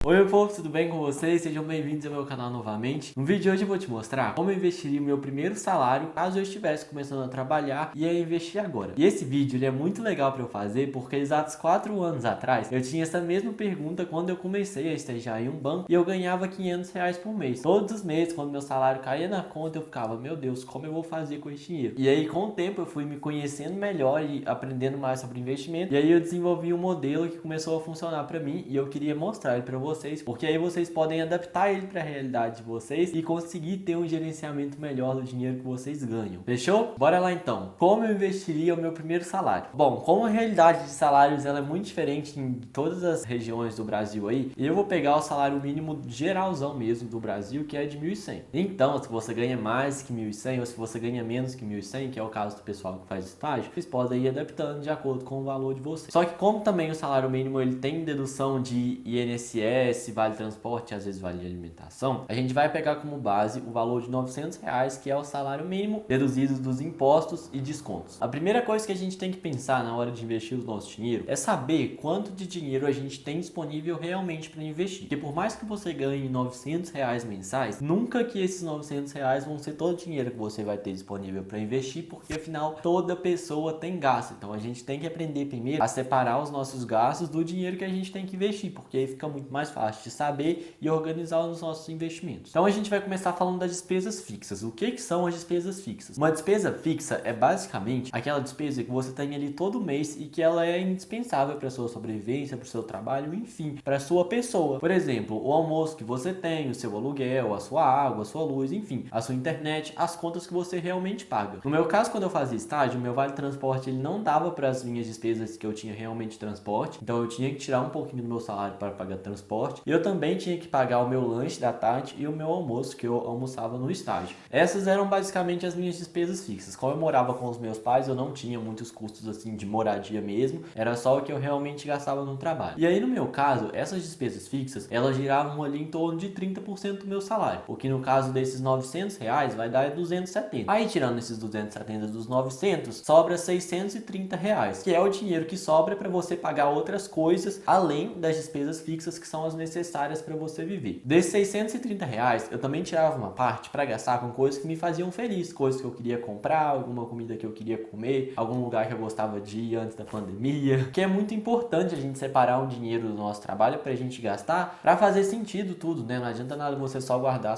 Oi povo, tudo bem com vocês? Sejam bem-vindos ao meu canal novamente. No vídeo de hoje eu vou te mostrar como eu investiria o meu primeiro salário caso eu estivesse começando a trabalhar e eu investir agora. E esse vídeo ele é muito legal para eu fazer porque exatos 4 anos atrás eu tinha essa mesma pergunta quando eu comecei a estagiar em um banco e eu ganhava R$ 500 por mês. Todos os meses, quando meu salário caía na conta, eu ficava, meu Deus, como eu vou fazer com esse dinheiro? E aí com o tempo eu fui me conhecendo melhor e aprendendo mais sobre investimento, e aí eu desenvolvi um modelo que começou a funcionar para mim e eu queria mostrar ele para vocês, porque aí vocês podem adaptar ele para a realidade de vocês e conseguir ter um gerenciamento melhor do dinheiro que vocês ganham. Fechou? Bora lá então. Como eu investiria o meu primeiro salário? Bom, como a realidade de salários ela é muito diferente em todas as regiões do Brasil aí, eu vou pegar o salário mínimo geralzão mesmo do Brasil, que é de 1.100. Então, se você ganha mais que 1.100 ou se você ganha menos que 1.100, que é o caso do pessoal que faz estágio, vocês podem ir adaptando de acordo com o valor de vocês. Só que como também o salário mínimo ele tem dedução de INSS, vale transporte, às vezes vale de alimentação, a gente vai pegar como base o valor de R$ 900, que é o salário mínimo, deduzido dos impostos e descontos. A primeira coisa que a gente tem que pensar na hora de investir o nosso dinheiro é saber quanto de dinheiro a gente tem disponível realmente para investir. Porque por mais que você ganhe R$ 900 mensais, nunca que esses R$ 900 vão ser todo o dinheiro que você vai ter disponível para investir, porque afinal toda pessoa tem gasto. Então a gente tem que aprender primeiro a separar os nossos gastos do dinheiro que a gente tem que investir, porque aí fica muito mais fácil de saber e organizar os nossos investimentos. Então a gente vai começar falando das despesas fixas. O que são as despesas fixas? Uma despesa fixa é basicamente aquela despesa que você tem ali todo mês e que ela é indispensável para sua sobrevivência, para o seu trabalho, enfim, para sua pessoa. Por exemplo, o almoço que você tem, o seu aluguel, a sua água, a sua luz, enfim, a sua internet, as contas que você realmente paga. No meu caso, quando eu fazia estágio, o meu vale transporte ele não dava para as minhas despesas que eu tinha realmente de transporte, então eu tinha que tirar um pouquinho do meu salário para pagar transporte. E eu também tinha que pagar o meu lanche da tarde e o meu almoço, que eu almoçava no estágio. Essas eram basicamente as minhas despesas fixas. Como eu morava com os meus pais, eu não tinha muitos custos assim de moradia mesmo, era só o que eu realmente gastava no trabalho. E aí no meu caso, essas despesas fixas, elas giravam ali em torno de 30% do meu salário, o que no caso desses R$ 900 vai dar 270. Aí tirando esses 270 dos 900, sobra R$ 630, que é o dinheiro que sobra para você pagar outras coisas além das despesas fixas que são as necessárias para você viver. Desses R$ 630, eu também tirava uma parte para gastar com coisas que me faziam feliz, coisas que eu queria comprar, alguma comida que eu queria comer, algum lugar que eu gostava de ir antes da pandemia, que é muito importante a gente separar um dinheiro do nosso trabalho pra gente gastar, pra fazer sentido tudo, né? Não adianta nada você só guardar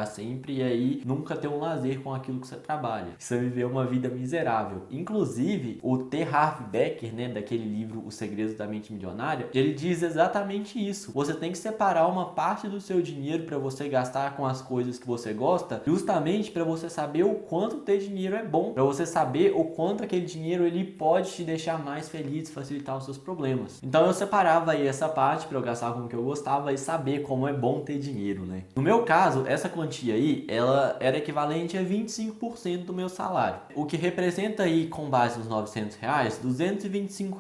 sempre e aí nunca ter um lazer com aquilo que você trabalha. Você viver uma vida miserável. Inclusive, o T. Harv Eker, né, daquele livro Os Segredos da Mente Milionária, ele diz exatamente isso. Você tem que separar uma parte do seu dinheiro para você gastar com as coisas que você gosta, justamente para você saber o quanto ter dinheiro é bom, para você saber o quanto aquele dinheiro ele pode te deixar mais feliz, facilitar os seus problemas. Então eu separava aí essa parte para eu gastar com o que eu gostava e saber como é bom ter dinheiro, né? No meu caso, essa quantia aí, ela era equivalente a 25% do meu salário, o que representa aí, com base nos R$ 900, R$ 225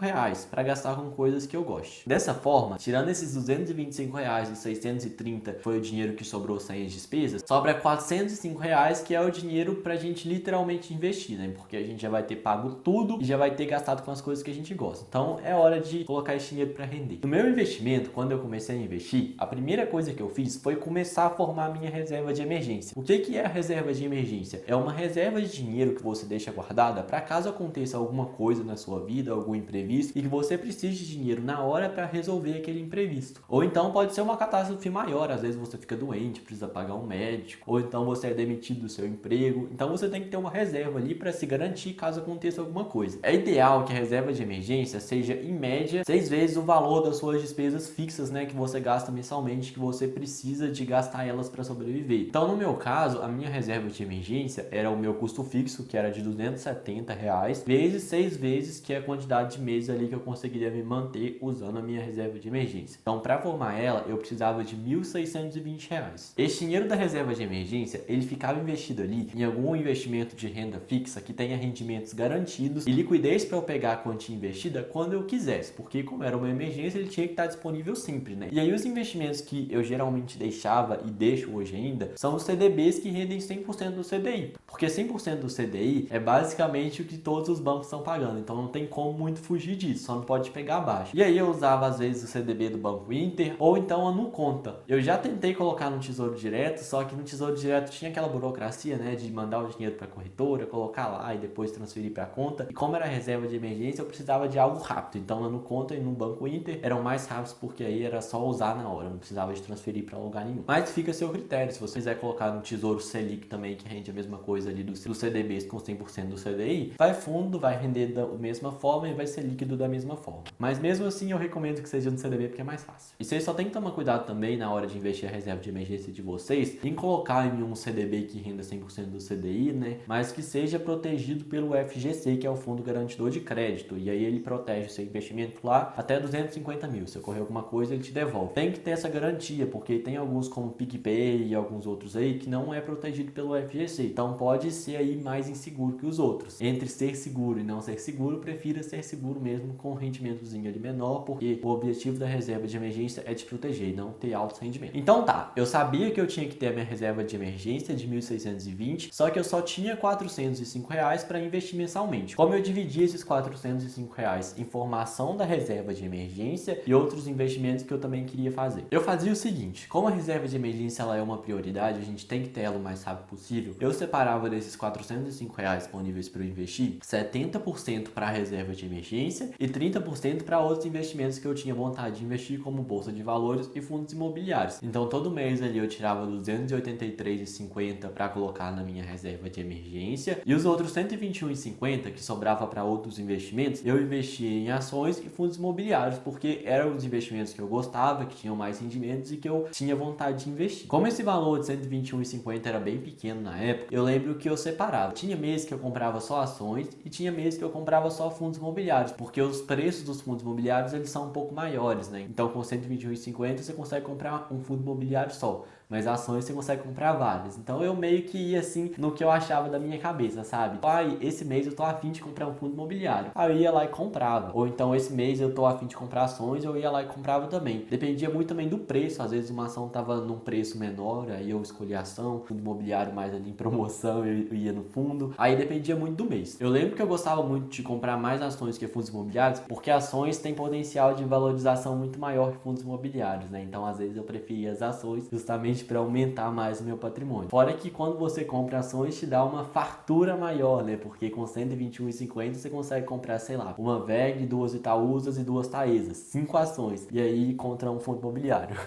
para gastar com coisas que eu gosto. Dessa forma, tirando esses R$ 225 e 630 foi o dinheiro que sobrou sem as despesas, sobra R$ 405, que é o dinheiro pra gente literalmente investir, né? Porque a gente já vai ter pago tudo e já vai ter gastado com as coisas que a gente gosta. Então é hora de colocar esse dinheiro para render. No meu investimento, quando eu comecei a investir, a primeira coisa que eu fiz foi começar a formar a minha reserva de emergência. O que é a reserva de emergência? É uma reserva de dinheiro que você deixa guardada para caso aconteça alguma coisa na sua vida, algum imprevisto, e que você precise de dinheiro na hora para resolver aquele imprevisto. Ou então pode ser uma catástrofe maior, às vezes você fica doente, precisa pagar um médico, ou então você é demitido do seu emprego. Então você tem que ter uma reserva ali para se garantir caso aconteça alguma coisa. É ideal que a reserva de emergência seja em média 6 vezes o valor das suas despesas fixas, né, que você gasta mensalmente, que você precisa de gastar elas para sobreviver. Então no meu caso, a minha reserva de emergência era o meu custo fixo, que era de R$ 270, vezes 6 vezes, que é a quantidade de meses ali que eu conseguiria me manter usando a minha reserva de emergência. Então para formar ela, eu precisava de R$ 1.620. Esse dinheiro da reserva de emergência, ele ficava investido ali em algum investimento de renda fixa que tenha rendimentos garantidos e liquidez para eu pegar a quantia investida quando eu quisesse, porque como era uma emergência, ele tinha que estar disponível sempre, né? E aí os investimentos que eu geralmente deixava e deixo hoje ainda são os CDBs que rendem 100% do CDI, porque 100% do CDI é basicamente o que todos os bancos estão pagando, então não tem como muito fugir disso, só não pode pegar abaixo. E aí eu usava às vezes o CDB do Banco Banco Inter ou então a NuConta. Eu já tentei colocar no Tesouro Direto, só que no Tesouro Direto tinha aquela burocracia, né, de mandar o dinheiro para a corretora, colocar lá e depois transferir para a conta. E como era reserva de emergência, eu precisava de algo rápido. Então na NuConta e no Banco Inter eram mais rápidos porque aí era só usar na hora, não precisava de transferir para lugar nenhum. Mas fica a seu critério, se você quiser colocar no Tesouro Selic também, que rende a mesma coisa ali dos CDBs com 100% do CDI, vai fundo, vai render da mesma forma e vai ser líquido da mesma forma. Mas mesmo assim eu recomendo que seja no CDB porque é mais fácil. E vocês só tem que tomar cuidado também na hora de investir a reserva de emergência de vocês, em colocar em um CDB que renda 100% do CDI, né? Mas que seja protegido pelo FGC, que é o Fundo Garantidor de Crédito. E aí ele protege o seu investimento lá até 250 mil. Se ocorrer alguma coisa, ele te devolve. Tem que ter essa garantia, porque tem alguns como PicPay e alguns outros aí que não é protegido pelo FGC. Então pode ser aí mais inseguro que os outros. Entre ser seguro e não ser seguro, prefira ser seguro mesmo com um rendimentozinho ali menor, porque o objetivo da reserva de emergência é te proteger e não ter alto rendimento. Então tá, eu sabia que eu tinha que ter a minha reserva de emergência de 1.620, só que eu só tinha R$405 para investir mensalmente. Como eu dividi esses R$405 em formação da reserva de emergência e outros investimentos que eu também queria fazer? Eu fazia o seguinte, como a reserva de emergência ela é uma prioridade, a gente tem que ter ela o mais rápido possível, eu separava desses R$405 disponíveis para eu investir, 70% para a reserva de emergência e 30% para outros investimentos que eu tinha vontade de investir, como bolsa de valores e fundos imobiliários. Então todo mês ali eu tirava R$283,50 para colocar na minha reserva de emergência e os outros R$121,50 que sobrava para outros investimentos, eu investia em ações e fundos imobiliários, porque eram os investimentos que eu gostava, que tinham mais rendimentos e que eu tinha vontade de investir. Como esse valor de R$121,50 era bem pequeno na época, eu lembro que eu separava. Tinha mês que eu comprava só ações e tinha mês que eu comprava só fundos imobiliários, porque os preços dos fundos imobiliários eles são um pouco maiores, né? Então com R$121,50 você consegue comprar um fundo imobiliário só, mas ações você consegue comprar várias. Então eu meio que ia assim no que eu achava da minha cabeça, sabe? Pai, esse mês eu tô afim de comprar um fundo imobiliário. Aí eu ia lá e comprava. Ou então esse mês eu tô afim de comprar ações, eu ia lá e comprava também. Dependia muito também do preço. Às vezes uma ação tava num preço menor, aí eu escolhia a ação, fundo imobiliário mais ali em promoção, eu ia no fundo. Aí dependia muito do mês. Eu lembro que eu gostava muito de comprar mais ações que fundos imobiliários, porque ações têm potencial de valorização muito maior que fundos imobiliários, né? Então às vezes eu preferia as ações justamente para aumentar mais o meu patrimônio. Fora que quando você compra ações te dá uma fartura maior, né? Porque com R$121,50 você consegue comprar, sei lá, uma VEG, 2 Itaúsas e 2 Taesas, 5 ações. E aí contra um fundo imobiliário.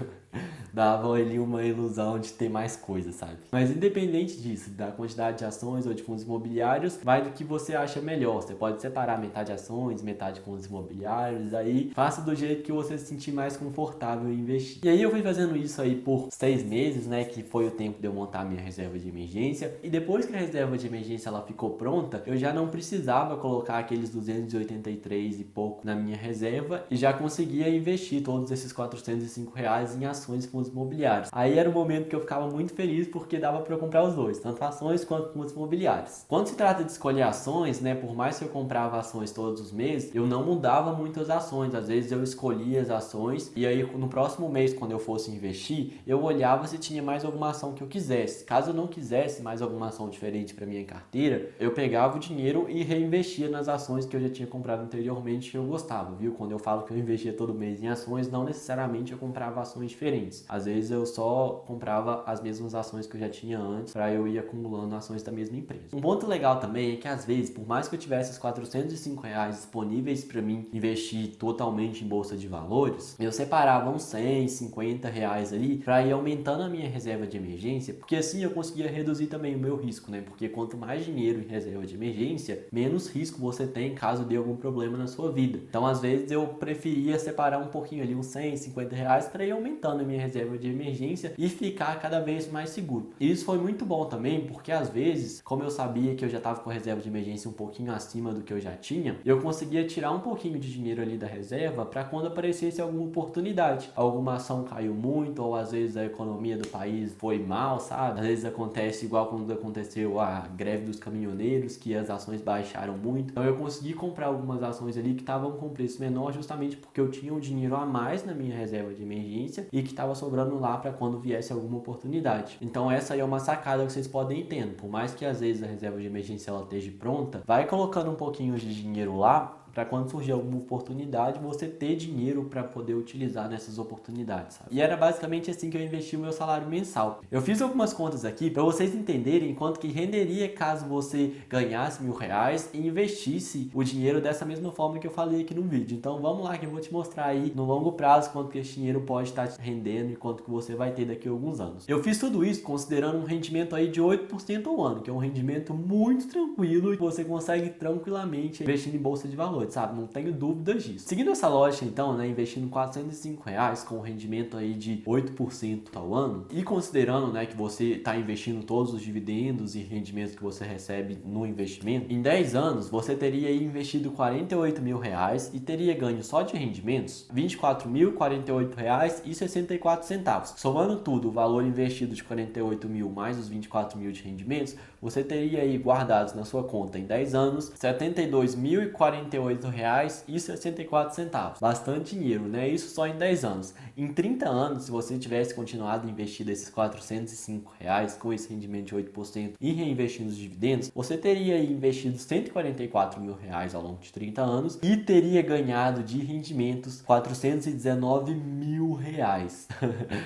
Dava ali uma ilusão de ter mais coisa, sabe? Mas independente disso, da quantidade de ações ou de fundos imobiliários, vai do que você acha melhor. Você pode separar metade ações, metade fundos imobiliários, aí faça do jeito que você se sentir mais confortável em investir. E aí eu fui fazendo isso aí por 6 meses, né, que foi o tempo de eu montar a minha reserva de emergência. E depois que a reserva de emergência ela ficou pronta, eu já não precisava colocar aqueles 283 e pouco na minha reserva e já conseguia investir todos esses R$405 em ações e fundos imobiliários. Aí era o momento que eu ficava muito feliz porque dava para eu comprar os dois, tanto ações quanto fundos imobiliários. Quando se trata de escolher ações, né, por mais que eu comprava ações todos os meses, eu não mudava muito as ações. Às vezes eu escolhia as ações e aí no próximo mês, quando eu fosse investir, eu olhava se tinha mais alguma ação que eu quisesse. Caso eu não quisesse mais alguma ação diferente para minha carteira, eu pegava o dinheiro e reinvestia nas ações que eu já tinha comprado anteriormente que eu gostava, viu? Quando eu falo que eu investia todo mês em ações, não necessariamente eu comprava ações diferentes. Às vezes eu só comprava as mesmas ações que eu já tinha antes para eu ir acumulando ações da mesma empresa. Um ponto legal também é que às vezes, por mais que eu tivesse os R$405 disponíveis para mim investir totalmente em bolsa de valores, eu separava uns R$100, R$50 ali para ir aumentando a minha reserva de emergência, porque assim eu conseguia reduzir também o meu risco, né? Porque quanto mais dinheiro em reserva de emergência, menos risco você tem caso dê algum problema na sua vida. Então às vezes eu preferia separar um pouquinho ali, uns R$100, R$50 para ir aumentando a minha reserva de emergência e ficar cada vez mais seguro. E isso foi muito bom também, porque às vezes, como eu sabia que eu já estava com a reserva de emergência um pouquinho acima do que eu já tinha, eu conseguia tirar um pouquinho de dinheiro ali da reserva para quando aparecesse alguma oportunidade. Alguma ação caiu muito, ou às vezes a economia do país foi mal, sabe? Às vezes acontece igual quando aconteceu a greve dos caminhoneiros, que as ações baixaram muito. Então eu consegui comprar algumas ações ali que estavam com preço menor, justamente porque eu tinha um dinheiro a mais na minha reserva de emergência e que estava sobrando lá para quando viesse alguma oportunidade. Então essa aí é uma sacada que vocês podem ir tendo. Por mais que às vezes a reserva de emergência ela esteja pronta, vai colocando um pouquinho de dinheiro lá para quando surgir alguma oportunidade, você ter dinheiro para poder utilizar nessas oportunidades, sabe? E era basicamente assim que eu investi o meu salário mensal. Eu fiz algumas contas aqui para vocês entenderem quanto que renderia caso você ganhasse R$1.000 e investisse o dinheiro dessa mesma forma que eu falei aqui no vídeo. Então vamos lá que eu vou te mostrar aí no longo prazo quanto que esse dinheiro pode estar te rendendo e quanto que você vai ter daqui a alguns anos. Eu fiz tudo isso considerando um rendimento aí de 8% ao ano, que é um rendimento muito tranquilo e você consegue tranquilamente investir em bolsa de valores, sabe? Não tenho dúvidas disso. Seguindo essa lógica então, né, investindo R$405 com um rendimento aí de 8% ao ano e considerando, né, que você está investindo todos os dividendos e rendimentos que você recebe no investimento, em 10 anos você teria aí investido R$48.000 e teria ganho só de rendimentos R$24.048,64. Somando tudo, o valor investido de 48.000 mais os 24.000 de rendimentos, você teria aí guardados na sua conta em 10 anos R$72.048,64. Bastante dinheiro, né? Isso só em 10 anos. Em 30 anos, se você tivesse continuado investindo esses R$405 com esse rendimento de 8% e reinvestindo os dividendos, você teria aí investido R$144.000 ao longo de 30 anos e teria ganhado de rendimentos R$419.000.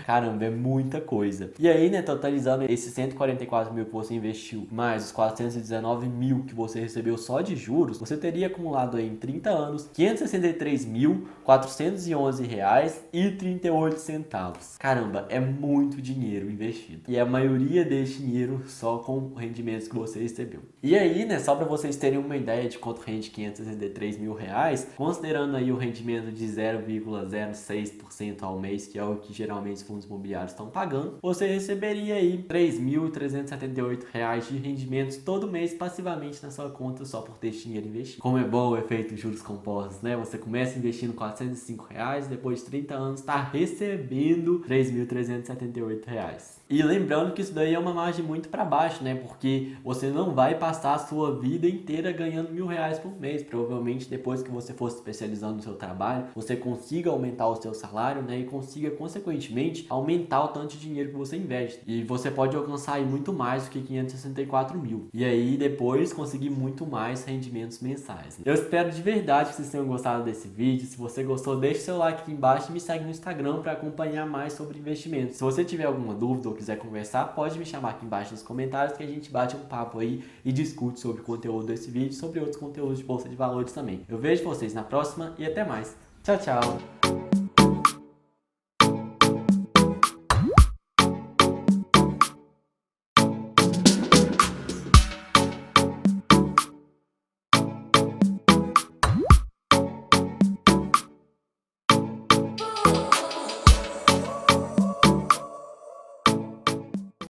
Caramba, é muita coisa. E aí, né, totalizando esses 144.000 que você investiu mais os 419.000 que você recebeu só de juros, você teria acumulado aí em 30 anos R$563.411,38. Caramba, é muito dinheiro investido. E a maioria desse dinheiro só com rendimentos que você recebeu. E aí, né, só para vocês terem uma ideia de quanto rende R$563.000, considerando aí o rendimento de 0,06% ao mês, que é o que geralmente os fundos imobiliários estão pagando, você receberia aí R$3.378 de rendimentos todo mês passivamente na sua conta só por ter esse dinheiro investido. Como é bom o efeito juros compostos, né? Você começa investindo R$405, depois de 30 anos está recebendo R$3.378. E lembrando que isso daí é uma margem muito para baixo, né? Porque você não vai passar a sua vida inteira ganhando R$1.000 por mês. Provavelmente depois que você for se especializando no seu trabalho, você consiga aumentar o seu salário, né? E consiga, consequentemente, aumentar o tanto de dinheiro que você investe. E você pode alcançar aí muito mais do que 564.000. E aí depois conseguir muito mais rendimentos mensais, né? Eu espero de verdade que vocês tenham gostado desse vídeo. Se você gostou, deixe seu like aqui embaixo e me segue no Instagram para acompanhar mais sobre investimentos. Se você tiver alguma dúvida ou quiser conversar, pode me chamar aqui embaixo nos comentários que a gente bate um papo aí e discute sobre o conteúdo desse vídeo, sobre outros conteúdos de bolsa de valores também. Eu vejo vocês na próxima e até mais. Tchau, tchau!